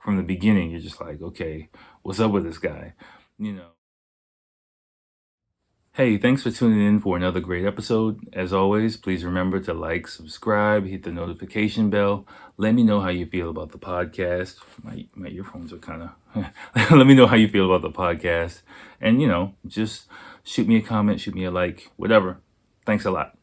from the beginning, you're just like, okay, what's up with this guy? You know. Hey, thanks for tuning in for another great episode. As always, please remember to like, subscribe, hit the notification bell. Let me know how you feel about the podcast. My earphones are kind of. Let me know how you feel about the podcast. And, just shoot me a comment, shoot me a like, whatever. Thanks a lot.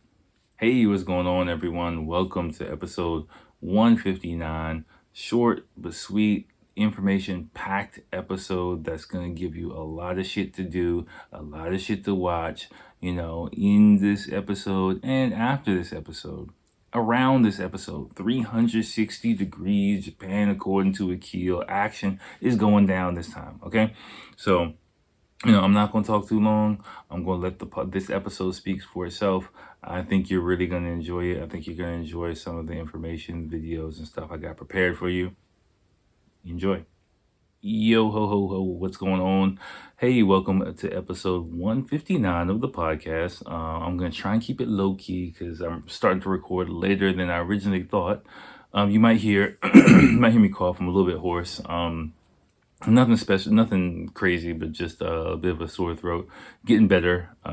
Hey, what's going on, everyone? Welcome to episode 159. Short but sweet, information packed episode that's going to give you a lot of shit to do, a lot of shit to watch, in this episode and after this episode. Around this episode, 360 degrees Japan, according to Akil. Action is going down this time, okay? So, I'm not going to talk too long. I'm going to let this episode speak for itself. I think you're really going to enjoy it. I think you're going to enjoy some of the information, videos, and stuff I got prepared for you. Enjoy. Yo, ho, ho, ho, what's going on? Hey, welcome to episode 159 of the podcast. I'm going to try and keep it low key because I'm starting to record later than I originally thought. You might hear me cough. I'm a little bit hoarse. Nothing special, nothing crazy, but just a bit of a sore throat. Getting better, so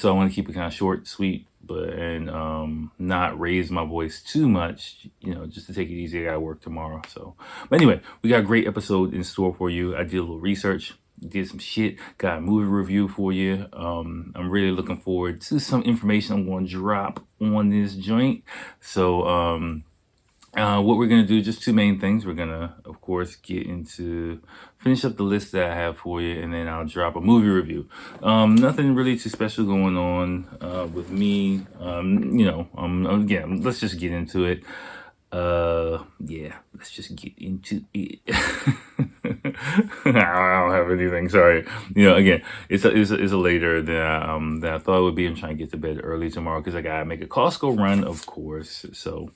I want to keep it kind of short, sweet, and not raise my voice too much. Just to take it easy. I got work tomorrow, so. But anyway, we got a great episode in store for you. I did a little research, did some shit, got a movie review for you. I'm really looking forward to some information I'm going to drop on this joint. So, what we're going to do, just two main things. We're going to, of course, finish up the list that I have for you, and then I'll drop a movie review. Nothing really too special going on with me. Again, let's just get into it. Let's just get into it. I don't have anything. Sorry. Again, it's a later than I thought it would be. I'm trying to get to bed early tomorrow because I gotta make a Costco run, of course. So.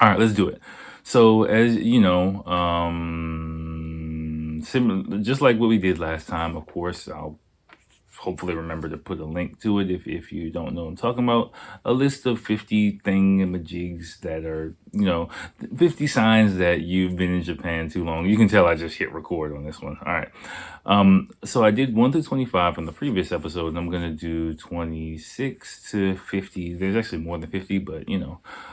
All right, let's do it. So, as you know, similar, just like what we did last time, of course, I'll hopefully remember to put a link to it if you don't know what I'm talking about. A list of 50 thingamajigs that are, 50 signs that you've been in Japan too long. You can tell I just hit record on this one. All right. So I did 1 through 25 from the previous episode, and I'm going to do 26 to 50. There's actually more than 50, but,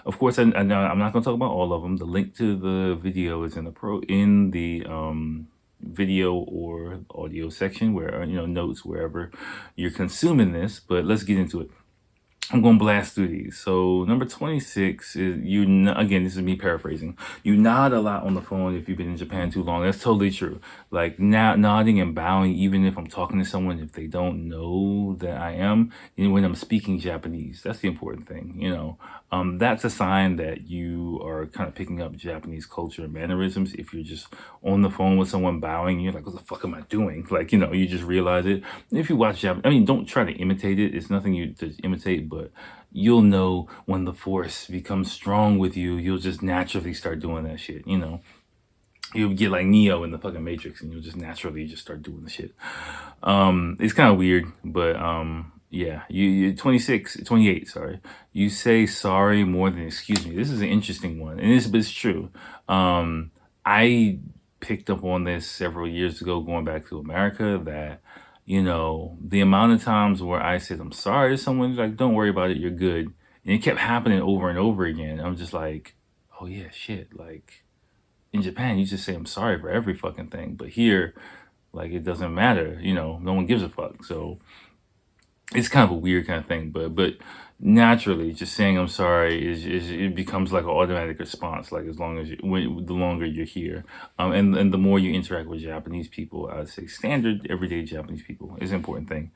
of course, I'm not going to talk about all of them. The link to the video is in the video or audio section where notes wherever you're consuming this, but let's get into it. I'm going to blast through these. So number 26 is again, this is me paraphrasing. You nod a lot on the phone if you've been in Japan too long. That's totally true. Like nodding and bowing, even if I'm talking to someone, if they don't know that I am, when I'm speaking Japanese, that's the important thing. That's a sign that you are kind of picking up Japanese culture and mannerisms. If you're just on the phone with someone bowing, you're like, what the fuck am I doing? Like, you just realize it. If you watch Japanese, don't try to imitate it. It's nothing you to imitate, but you'll know when the force becomes strong with you. You'll just naturally start doing that shit. You'll get like Neo in the fucking Matrix, and you'll just naturally just start doing the shit. It's kind of weird, but yeah. You 28. Sorry, you say sorry more than excuse me. This is an interesting one, and it's true. I picked up on this several years ago, going back to America, that the amount of times where I said I'm sorry to someone, like, don't worry about it, you're good. And it kept happening over and over again. I'm just like, oh yeah, shit. Like in Japan, you just say I'm sorry for every fucking thing. But here, like, it doesn't matter. No one gives a fuck. So it's kind of a weird kind of thing, but naturally, just saying I'm sorry is it becomes like an automatic response. Like, the longer you're here, and the more you interact with Japanese people, I would say standard everyday Japanese people is an important thing.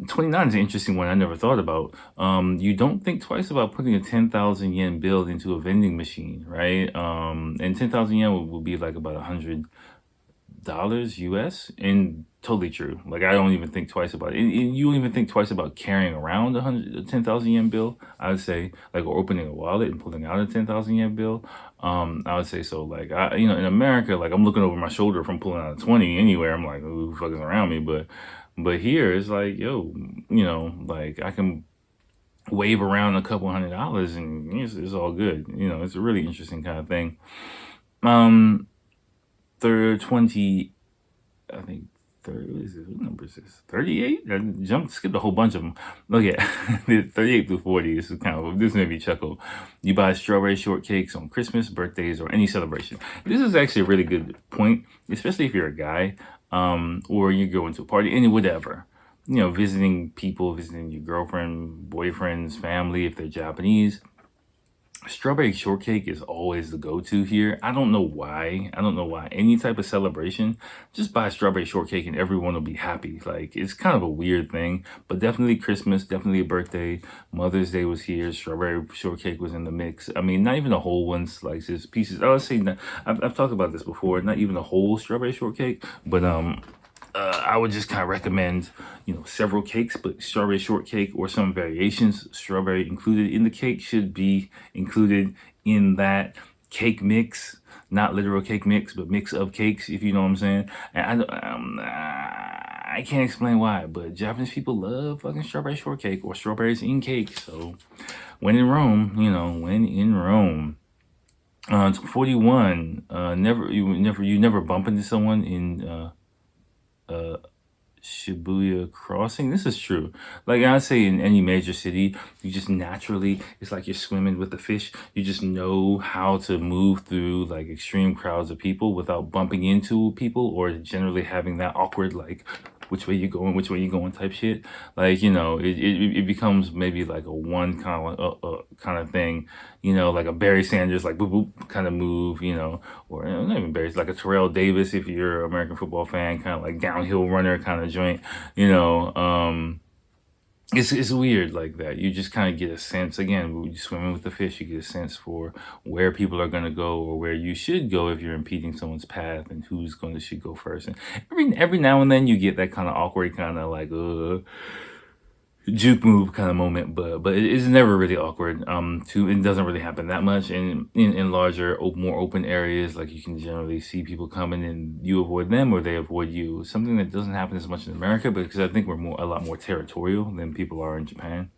29 is an interesting one I never thought about. You don't think twice about putting a 10,000 yen bill into a vending machine, right? And 10,000 yen would be like about $100 US, and totally true. Like, I don't even think twice about it. And you don't even think twice about carrying around a 10,000 yen bill. I would say, like, or opening a wallet and pulling out a 10,000 yen bill. I would say so. Like, in America, like, I'm looking over my shoulder if I'm pulling out a 20 anywhere. I'm like, who the fuck is around me? But here it's like, yo, like, I can wave around a couple $100 and it's all good. It's a really interesting kind of thing. third 20, I think third, what is this? What number is this? 38? I skipped a whole bunch of them. Look at 38 through 40. This made me chuckle. You buy strawberry shortcakes on Christmas, birthdays, or any celebration. This is actually a really good point, especially if you're a guy, or you go into a party, any whatever. Visiting people, visiting your girlfriend, boyfriends, family, if they're Japanese. Strawberry shortcake is always the go-to here. I don't know why. Any type of celebration, just buy strawberry shortcake and everyone will be happy. Like, it's kind of a weird thing, but definitely Christmas, definitely a birthday. Mother's Day was here. Strawberry shortcake was in the mix. I mean, not even the whole one, slices, pieces. I would say, I've talked about this before, not even a whole strawberry shortcake, but I would just kind of recommend, several cakes, but strawberry shortcake or some variations, strawberry included in the cake, should be included in that cake mix, not literal cake mix, but mix of cakes, if you know what I'm saying. And I can't explain why, but Japanese people love fucking strawberry shortcake or strawberries in cake. So when in Rome, when in Rome. 41. You never bump into someone in Shibuya Crossing. This is true. Like I say, in any major city, you just naturally, it's like you're swimming with the fish. You just know how to move through like extreme crowds of people without bumping into people or generally having that awkward, like, which way you going type shit. Like, it becomes maybe like a one kind of thing, like a Barry Sanders, like boop boop kind of move, or not even Barry, like a Terrell Davis if you're an American football fan, kind of like downhill runner kind of joint, It's weird like that. You just kind of get a sense, again, when you're swimming with the fish, you get a sense for where people are going to go or where you should go if you're impeding someone's path and should go first. And every now and then you get that kind of awkward, kind of like, juke move kind of moment, but it is never really awkward. It doesn't really happen that much in larger, more open areas. Like, you can generally see people coming and you avoid them or they avoid you. Something that doesn't happen as much in America, because I think we're a lot more territorial than people are in Japan.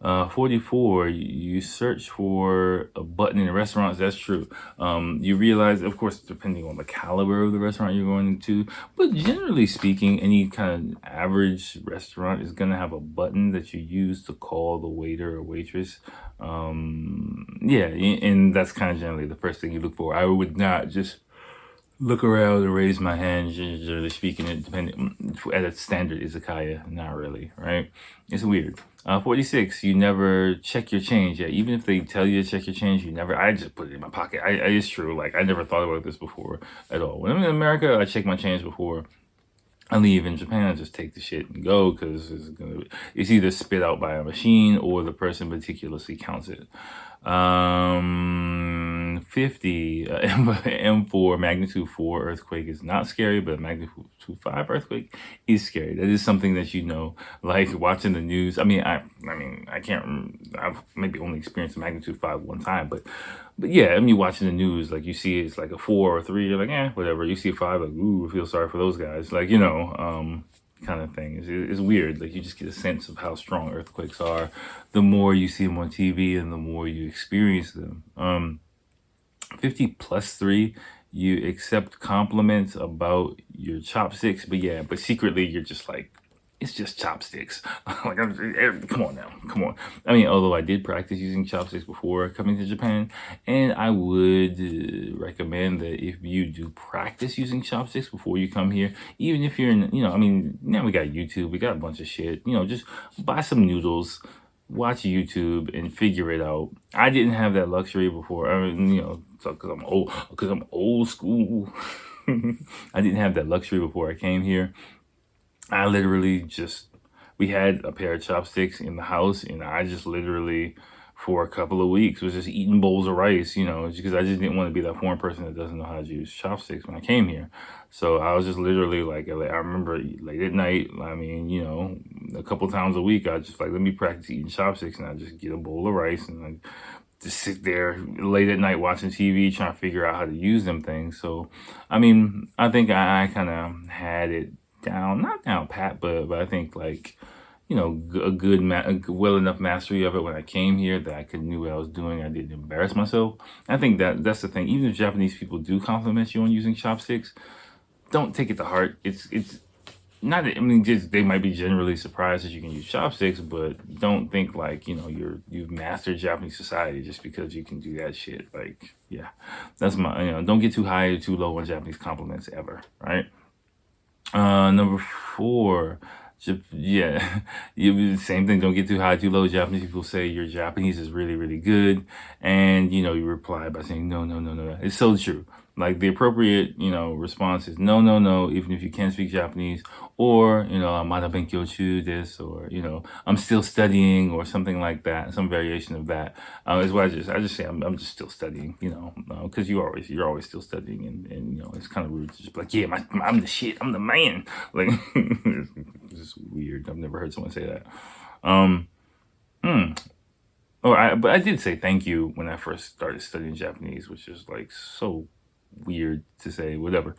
44, you search for a button in restaurants. That's true. You realize, of course, depending on the caliber of the restaurant you're going into, but generally speaking, any kind of average restaurant is going to have a button that you use to call the waiter or waitress. Yeah, and that's kind of generally the first thing you look for. I would not just look around and raise my hand, generally speaking, it depending at a standard izakaya, not really, right? It's weird. 46, you never check your change. Yeah, even if they tell you to check your change, I just put it in my pocket. It's true. Like, I never thought about this before at all. When I'm in America, I check my change before I leave. In Japan, I just take the shit and go, because it's either spit out by a machine or the person meticulously counts it. 50, M4 magnitude 4 earthquake is not scary, but a magnitude 5 earthquake is scary. That is something that like watching the news. I mean, I can't. I've maybe only experienced a magnitude 5 one time, but yeah, I mean, watching the news, like, you see it's like a 4 or a 3, you're like, whatever. You see a 5, like, ooh, I feel sorry for those guys. Like, kind of thing. It's weird. Like, you just get a sense of how strong earthquakes are the more you see them on TV and the more you experience them. 50 plus 3, you accept compliments about your chopsticks, but secretly you're just like, it's just chopsticks. Like, come on now, come on. I mean, although I did practice using chopsticks before coming to Japan, and I would recommend that if you do practice using chopsticks before you come here, even if you're in, now we got YouTube, we got a bunch of shit, just buy some noodles, watch YouTube, and figure it out. I didn't have that luxury before. I mean, because I'm old school. I didn't have that luxury before I came here. I literally we had a pair of chopsticks in the house, and I just literally, for a couple of weeks, was just eating bowls of rice, because I just didn't want to be that foreign person that doesn't know how to use chopsticks when I came here. So I was just literally like, I remember late at night, I mean, a couple times a week, I just like, let me practice eating chopsticks, and I just get a bowl of rice and like just sit there late at night watching TV, trying to figure out how to use them things. So, I mean, I think I kind of had it down, not down pat, but I think, like, well enough mastery of it when I came here that I knew what I was doing. I didn't embarrass myself. I think that's the thing. Even if Japanese people do compliment you on using chopsticks, don't take it to heart. It's not. I mean, just they might be generally surprised that you can use chopsticks, but don't think like you've mastered Japanese society just because you can do that shit. Like, yeah, that's my. Don't get too high or too low on Japanese compliments ever. Right. Number four, yeah, same thing. Don't get too high, too low. Japanese people say your Japanese is really, really good, and you reply by saying no, no, no, no. It's so true. Like the appropriate, response is no, no, no. Even if you can't speak Japanese, or "Mada benkyou chu desu," or I'm still studying, or something like that. Some variation of that is what I just say I'm just still studying. Because you're always still studying, and it's kind of rude to just be like, yeah, I'm the shit, I'm the man. Like it's just weird. I've never heard someone say that. Um, hmm. But I did say thank you when I first started studying Japanese, which is like so weird to say. Whatever.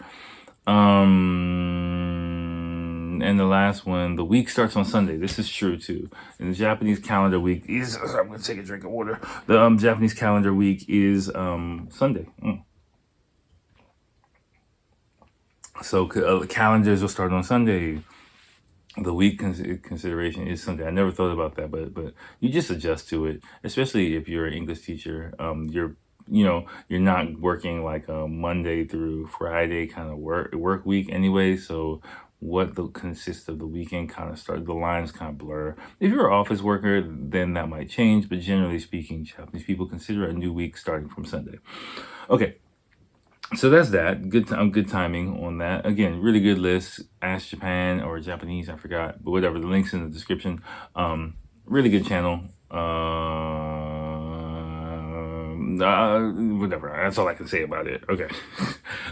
And the last one, the week starts on Sunday. This is true too. In the Japanese calendar week is. I'm gonna take a drink of water. The Japanese calendar week is Sunday. So calendars will start on Sunday. The week consideration is Sunday. I never thought about that, but you just adjust to it. Especially if you're an English teacher, you're not working like a Monday through Friday kind of work week anyway. So what the consists of the weekend kind of the lines kind of blur. If you're an office worker, then that might change. But generally speaking, Japanese people consider a new week starting from Sunday. Okay. So that's that. Good timing on that. Again, really good list. Ask Japan or Japanese, I forgot, but whatever. The links in the description. Really good channel. Whatever. That's all I can say about it. Okay,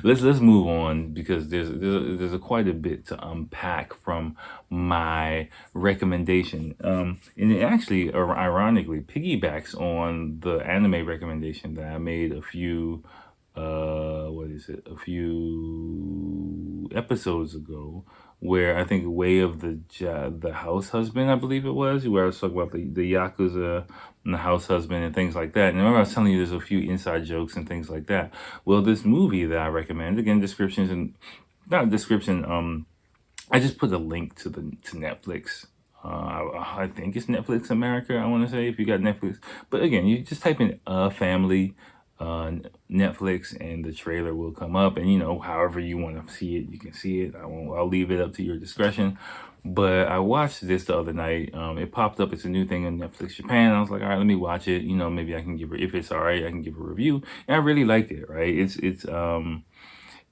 let's move on because there's quite a bit to unpack from my recommendation. And it actually, ironically, piggybacks on the anime recommendation that I made a few a few episodes ago, where I think Way of the House Husband, I believe it was, where I was talking about the Yakuza and the house husband and things like that. And remember I was telling you there's a few inside jokes and things like that. Well, this movie that I recommend, again, descriptions and not a description, I just put a link to Netflix. I think it's Netflix America, I want to say, if you got Netflix. But again, you just type in a family Netflix and the trailer will come up, and however you want to see it, you can see it. I'll leave it up to your discretion. But I watched this the other night. It popped up. It's a new thing on Netflix Japan. I was like, all right, let me watch it. Maybe I can if it's all right, I can give a review. And I really liked it. Right?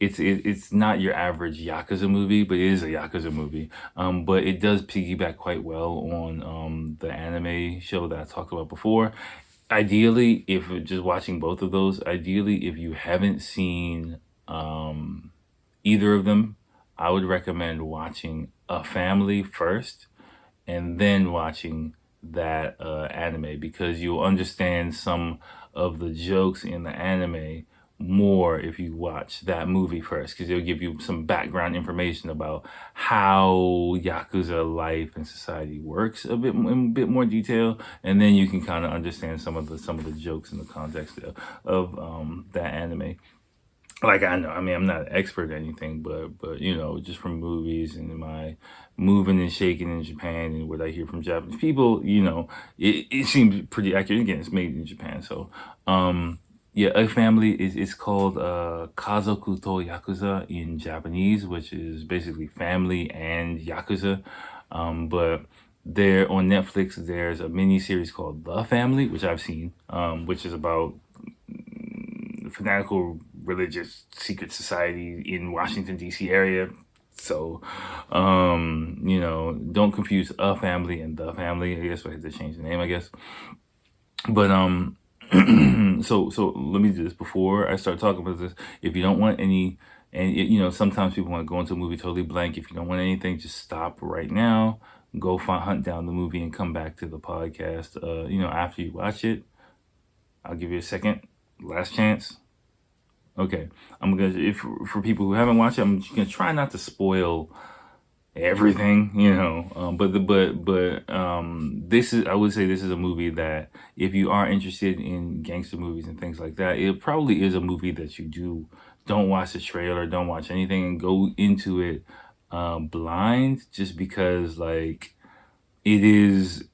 It's not your average Yakuza movie, but it is a Yakuza movie. But it does piggyback quite well on the anime show that I talked about before. Ideally, if just watching both of those, ideally, if you haven't seen either of them, I would recommend watching A Family first and then watching that anime, because you'll understand some of the jokes in the anime more if you watch that movie first, because it'll give you some background information about how Yakuza life and society works in a bit more detail, and then you can kind of understand some of the jokes in the context of that anime. Like, I know, I mean, I'm not an expert or anything, but just from movies and my moving and shaking in Japan and what I hear from Japanese people, it seems pretty accurate. Again, it's made in Japan, so yeah, A Family is called Kazoku to Yakuza in Japanese, which is basically family and Yakuza. But there on Netflix, there's a mini series called The Family, which I've seen, which is about fanatical religious secret society in Washington D.C. area. So, don't confuse A Family and The Family. I guess I had to change the name, I guess. But so let me do this before I start talking about this. If you don't want any, and sometimes people want to go into a movie totally blank. If you don't want anything, just stop right now. Go hunt down the movie and come back to the podcast. After you watch it, I'll give you a second, last chance. Okay, I'm gonna, if for people who haven't watched it, I'm gonna try not to spoil everything, you know. This is, I would say, this is a movie that if you are interested in gangster movies and things like that, it probably is a movie that don't watch the trailer, don't watch anything, and go into it blind, just because like it is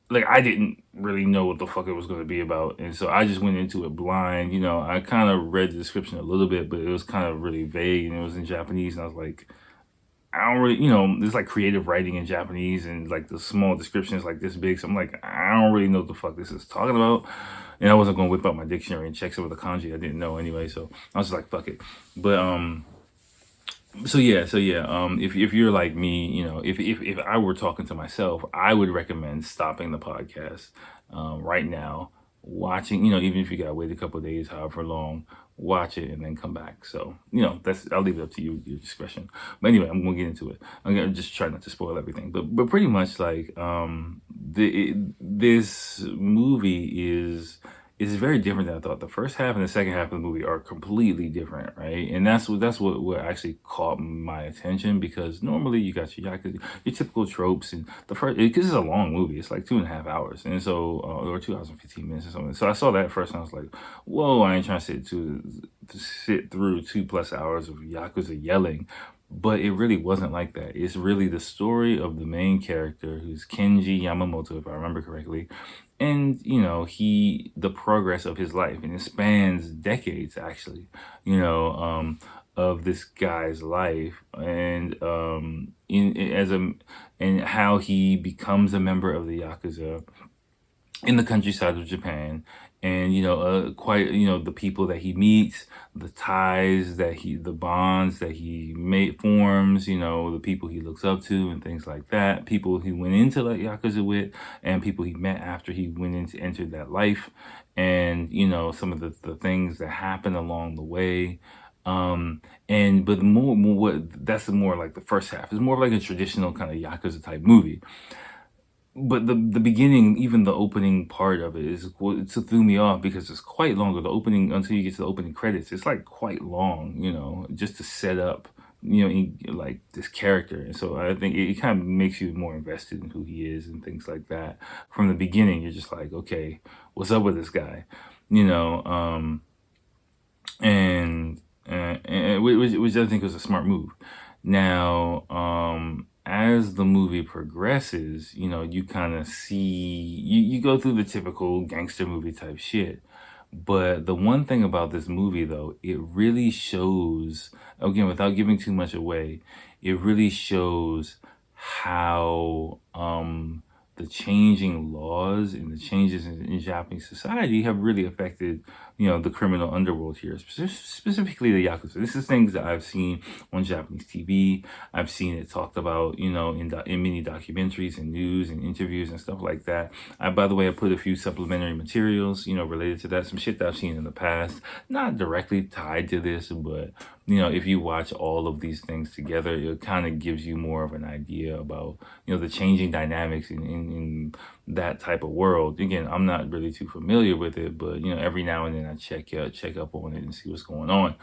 like I didn't really know what the fuck it was going to be about, and so I just went into it blind. You know, I kind of read the description a little bit, but it was kind of really vague, and it was in Japanese, and I was like, I don't really, you know, there's like creative writing in Japanese, and like the small description is like this big, so I'm like, I don't really know what the fuck this is talking about, and I wasn't going to whip out my dictionary and check some of the kanji I didn't know anyway, so I was just like, fuck it, but if you're like me, you know, if I were talking to myself, I would recommend stopping the podcast right now, watching, you know, even if you gotta wait a couple of days, however long, watch it and then come back. So, you know, I'll leave it up to you, your discretion. But anyway, I'm gonna get into it. I'm gonna just try not to spoil everything. But pretty much like this movie is very different than I thought. The first half and the second half of the movie are completely different, right? And that's what actually caught my attention, because normally you got your typical tropes, and the first, because it's a long movie, it's like 2.5 hours, and so or 2 hours and 15 minutes or something. So I saw that first, and I was like, whoa, I ain't trying to sit through 2+ hours of Yakuza yelling. But it really wasn't like that. It's really the story of the main character, who's Kenji Yamamoto, if I remember correctly, and you know, the progress of his life, and it spans decades actually, you know, of this guy's life, and and how he becomes a member of the Yakuza in the countryside of Japan, and you know, quite, you know, the people that he meets, the ties the bonds that he forms, you know, the people he looks up to, and things like that. People he went into like Yakuza with, and people he met after he entered that life, and you know, some of the things that happen along the way. And but more what that's more like the first half. It's more like a traditional kind of Yakuza type movie, but the beginning, even the opening part of it, it threw me off, because it's quite longer. The opening, until you get to the opening credits, it's like quite long, you know, just to set up, you know, like this character. And so I think it kind of makes you more invested in who he is and things like that. From the beginning, you're just like, okay, what's up with this guy, you know? And which I think was a smart move. Now, as the movie progresses, you know, you kind of see, you go through the typical gangster movie type shit. But the one thing about this movie, though, it really shows, again, without giving too much away, it really shows how the changing laws and the changes in Japanese society have really affected, you know, the criminal underworld here, specifically the Yakuza. This is things that I've seen on Japanese TV. I've seen it talked about, you know, in many documentaries and news and interviews and stuff like that. By the way, I put a few supplementary materials, you know, related to that, some shit that I've seen in the past, not directly tied to this, but you know, if you watch all of these things together, it kind of gives you more of an idea about, you know, the changing dynamics in that type of world. Again, I'm not really too familiar with it, but you know, every now and then I check up on it and see what's going on.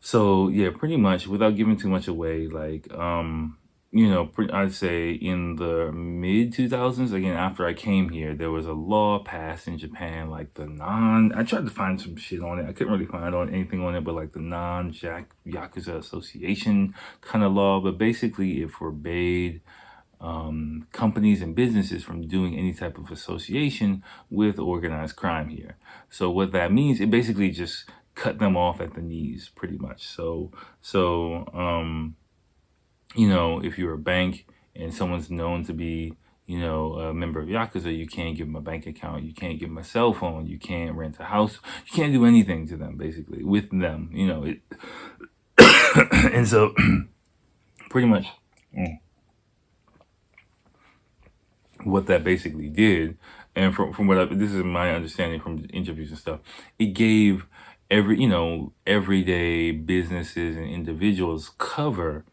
So yeah, pretty much, without giving too much away, like you know, I'd say in the mid 2000s, again, after I came here, there was a law passed in Japan, like I tried to find some shit on it. I couldn't really find anything on it, but like the Yakuza Association kind of law. But basically, it forbade companies and businesses from doing any type of association with organized crime here. So what that means, it basically just cut them off at the knees, pretty much. So you know, if you're a bank and someone's known to be, you know, a member of Yakuza, you can't give them a bank account, you can't give them a cell phone, you can't rent a house, you can't do anything to them, basically, with them, you know. And so, pretty much, what that basically did, and from this is my understanding from interviews and stuff, it gave everyday businesses and individuals cover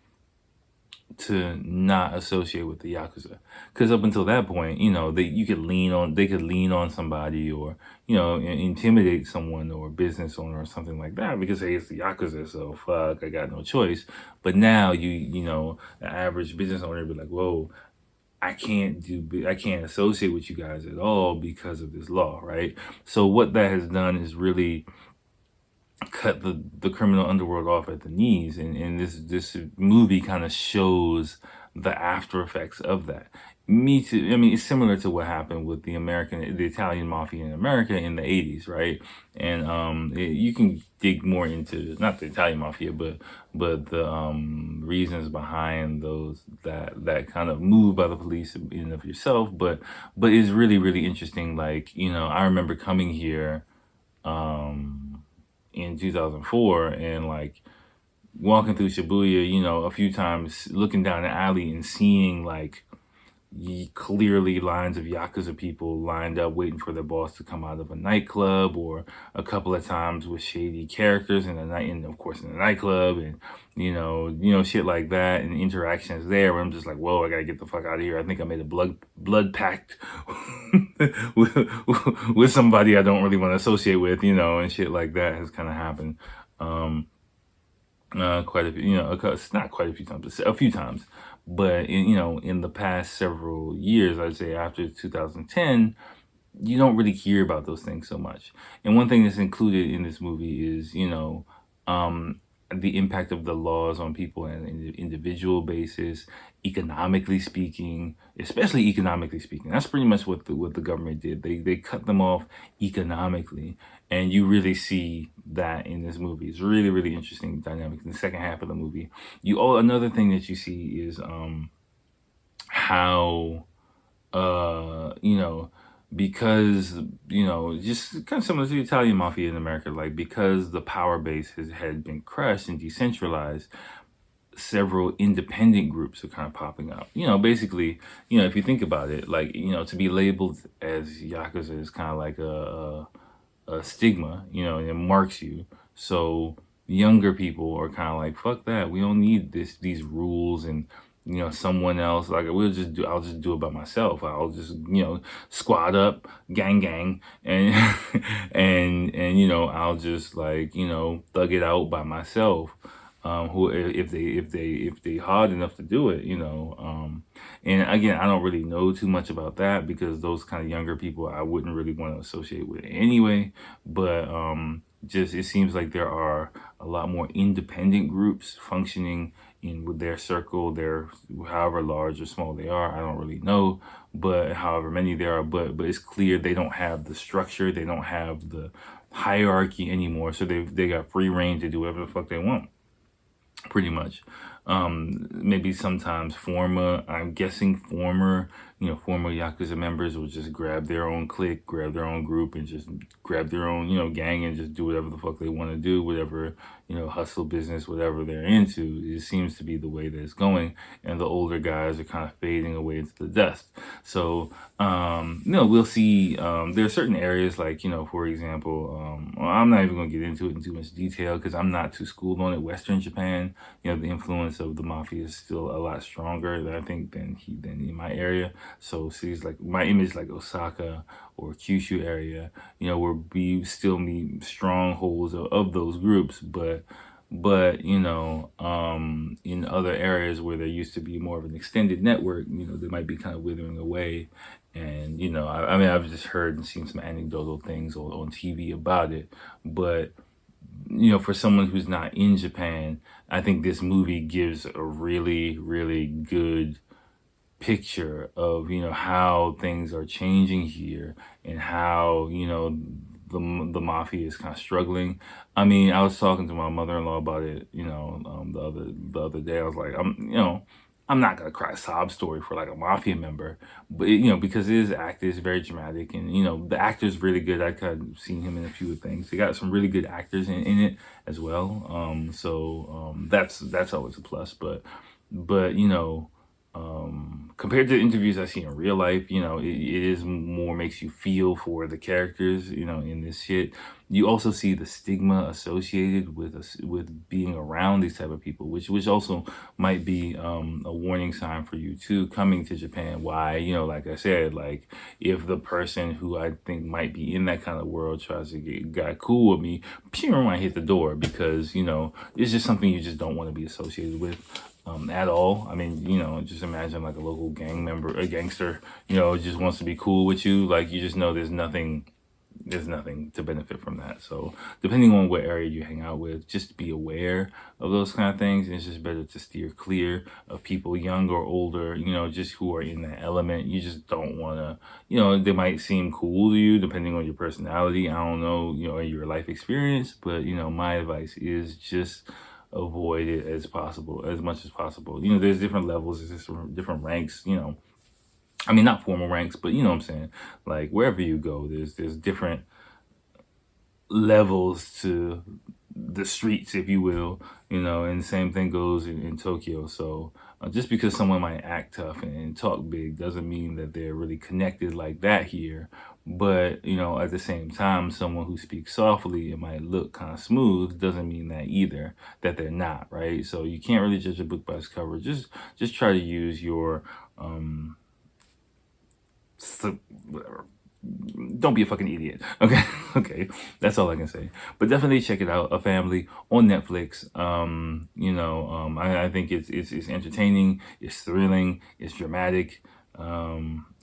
to not associate with the Yakuza. Because up until that point, they could lean on somebody, or, intimidate someone or a business owner or something like that, because, hey, it's the Yakuza, so fuck, I got no choice. But now the average business owner would be like, whoa, I can't associate with you guys at all because of this law, right? So what that has done is really cut the criminal underworld off at the knees, and this movie kind of shows the after effects of that. Me too. I mean, it's similar to what happened with the Italian mafia in America in the '80s, right? And you can dig more into not the Italian mafia, but the reasons behind that kind of move by the police in and of yourself. But it's really really interesting. Like, I remember coming here in 2004, and like walking through Shibuya, a few times, looking down the alley and seeing like clearly lines of Yakuza people lined up waiting for their boss to come out of a nightclub, or a couple of times with shady characters in the night, and of course in the nightclub, and shit like that, and interactions there where I'm just like, whoa, I gotta get the fuck out of here. I think I made a blood pact with, with somebody I don't really want to associate with, and shit like that has kind of happened. Um, quite a few, it's not quite a few times, but a few times. But in the past several years, I'd say after 2010, you don't really hear about those things so much. And one thing that's included in this movie is, the impact of the laws on people on an individual basis, economically speaking, especially economically speaking. That's pretty much what the government did. They cut them off economically, and you really see that in this movie. It's really really interesting dynamic in the second half of the movie. Another thing that you see is how because just kind of similar to the Italian mafia in America, like because the power base had been crushed and decentralized, several independent groups are kind of popping up. Basically, if you think about it, like, to be labeled as Yakuza is kind of like a stigma, and it marks you. So younger people are kind of like, fuck that. We don't need these rules, and someone else, like, I'll just do it by myself. I'll just squad up, gang, and I'll just, like, thug it out by myself. Who if they hard enough to do it, and again, I don't really know too much about that, because those kind of younger people I wouldn't really want to associate with anyway. But just it seems like there are a lot more independent groups functioning in with their circle, their however large or small they are. I don't really know, but however many there are, but it's clear they don't have the structure, they don't have the hierarchy anymore. So they got free reign to do whatever the fuck they want, pretty much. Maybe sometimes I'm guessing former Yakuza members will just grab their own clique, grab their own group, and just grab their own, gang, and just do whatever the fuck they want to do, whatever, hustle business, whatever they're into. It seems to be the way that it's going, and the older guys are kind of fading away into the dust. So, we'll see, there are certain areas, like, for example, well, I'm not even going to get into it in too much detail, because I'm not too schooled on it. Western Japan, the influence of the mafia is still a lot stronger, I think, than in my area. So cities like my image, like Osaka or Kyushu area, where we still need strongholds of those groups, but in other areas where there used to be more of an extended network, they might be kind of withering away. And I mean, I've just heard and seen some anecdotal things on TV about it, but for someone who's not in Japan, I think this movie gives a really really good picture of how things are changing here, and how the mafia is kind of struggling. I mean, I was talking to my mother-in-law about it, the other day. I was like, I'm not gonna cry a sob story for like a mafia member, but because it is acted, it's very dramatic, and the actor's really good. I kind of seen him in a few things. They got some really good actors in it as well. So that's always a plus. But compared to the interviews I see in real life, it is more makes you feel for the characters, in this shit. You also see the stigma associated with us with being around these type of people, which also might be a warning sign for you too coming to Japan. Why, like I said, like if the person who I think might be in that kind of world tries to got cool with me, pew, might hit the door because it's just something you just don't want to be associated with at all. I mean, just imagine like a local gang member, a gangster, just wants to be cool with you. Like you just know there's nothing to benefit from that. So depending on what area you hang out with, just be aware of those kind of things. It's just better to steer clear of people young or older, just who are in that element. You just don't want to, they might seem cool to you depending on your personality. I don't know, your life experience, but my advice is just avoid it as much as possible. There's different levels, there's different ranks, I mean, not formal ranks, but you know what I'm saying? Like wherever you go, there's different levels to the streets, if you will, and the same thing goes in Tokyo. So just because someone might act tough and talk big doesn't mean that they're really connected like that here. But, at the same time, someone who speaks softly and might look kind of smooth doesn't mean that either, that they're not, right? So you can't really judge a book by its cover. Just try to use your, whatever, don't be a fucking idiot. Okay. Okay. That's all I can say. But definitely check it out. A Family on Netflix. I think it's entertaining. It's thrilling. It's dramatic.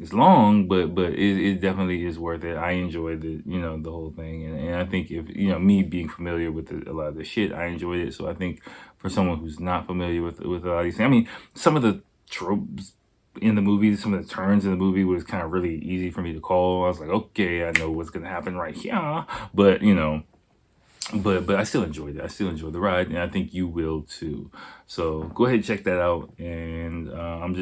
It's long, but it definitely is worth it. I enjoyed it, the whole thing. And I think if, me being familiar with a lot of the shit, I enjoyed it. So I think for someone who's not familiar with a lot of these things, I mean, some of the tropes in the movie, some of the turns in the movie was kind of really easy for me to call. I was like, okay, I know what's gonna happen right here, but but I still enjoyed it. I still enjoyed the ride, and I think you will too. So go ahead and check that out. And I'm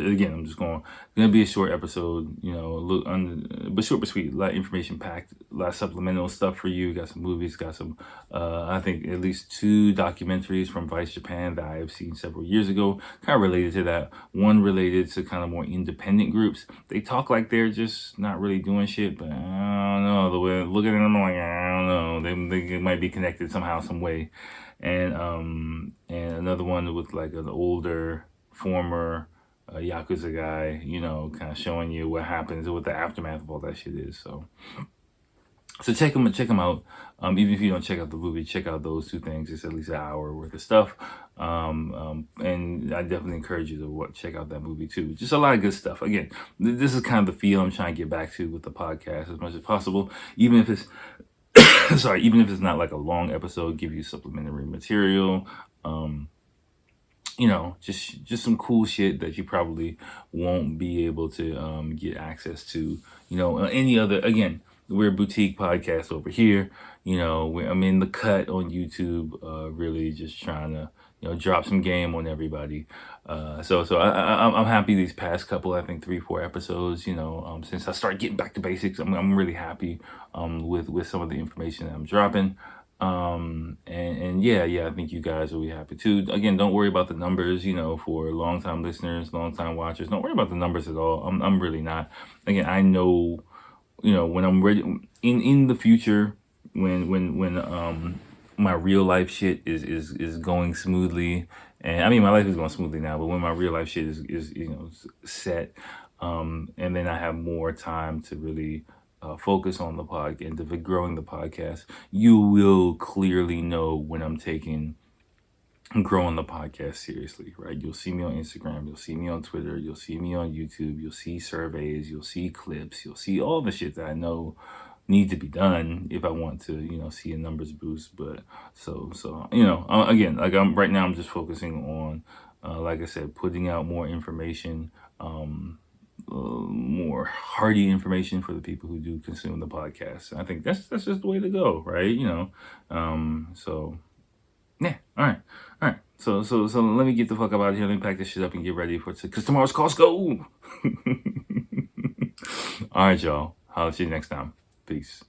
just gonna be a short episode, but short but sweet. A lot of information packed, a lot of supplemental stuff for you. Got some movies, got some I think at least 2 documentaries from Vice Japan that I have seen several years ago, kind of related to that. One related to kind of more independent groups. They talk like they're just not really doing shit, but I don't know. The way I look at them, I'm like, I don't know. They might be connected somehow, some way. And another one with like an older former Yakuza guy, kind of showing you what happens, what the aftermath of all that shit is. So check them out. Even if you don't check out the movie, check out those 2 things. It's at least an hour worth of stuff. And I definitely encourage you to check out that movie too. Just a lot of good stuff. Again, this is kind of the feel I'm trying to get back to with the podcast as much as possible. Even if it's even if it's not like a long episode, give you supplementary material. Just some cool shit that you probably won't be able to get access to, any other. Again, we're a boutique podcast over here. I'm in the cut on YouTube, really just trying to, drop some game on everybody. So I'm happy these past couple, I think 3-4 episodes, since I started getting back to basics, I'm really happy with some of the information that I'm dropping. And yeah, I think you guys will be happy too. Again, don't worry about the numbers, for long-time listeners, long-time watchers. Don't worry about the numbers at all. I'm really not. Again, I know, when I'm ready in the future, when my real life shit is going smoothly, and I mean my life is going smoothly now, but when my real life shit is set, and then I have more time to really focus on the podcast and to growing the podcast, you will clearly know when I'm taking growing the podcast seriously, right? You'll see me on Instagram, you'll see me on Twitter, you'll see me on YouTube, you'll see surveys, you'll see clips, you'll see all the shit that I know need to be done if I want to, see a numbers boost. But so again, like right now I'm just focusing on, like I said, putting out more information, more hearty information for the people who do consume the podcast. I think that's just the way to go, right? So yeah, all right. So let me get the fuck up out of here. Let me pack this shit up and get ready because tomorrow's Costco. All right, y'all. I'll see you next time. Peace.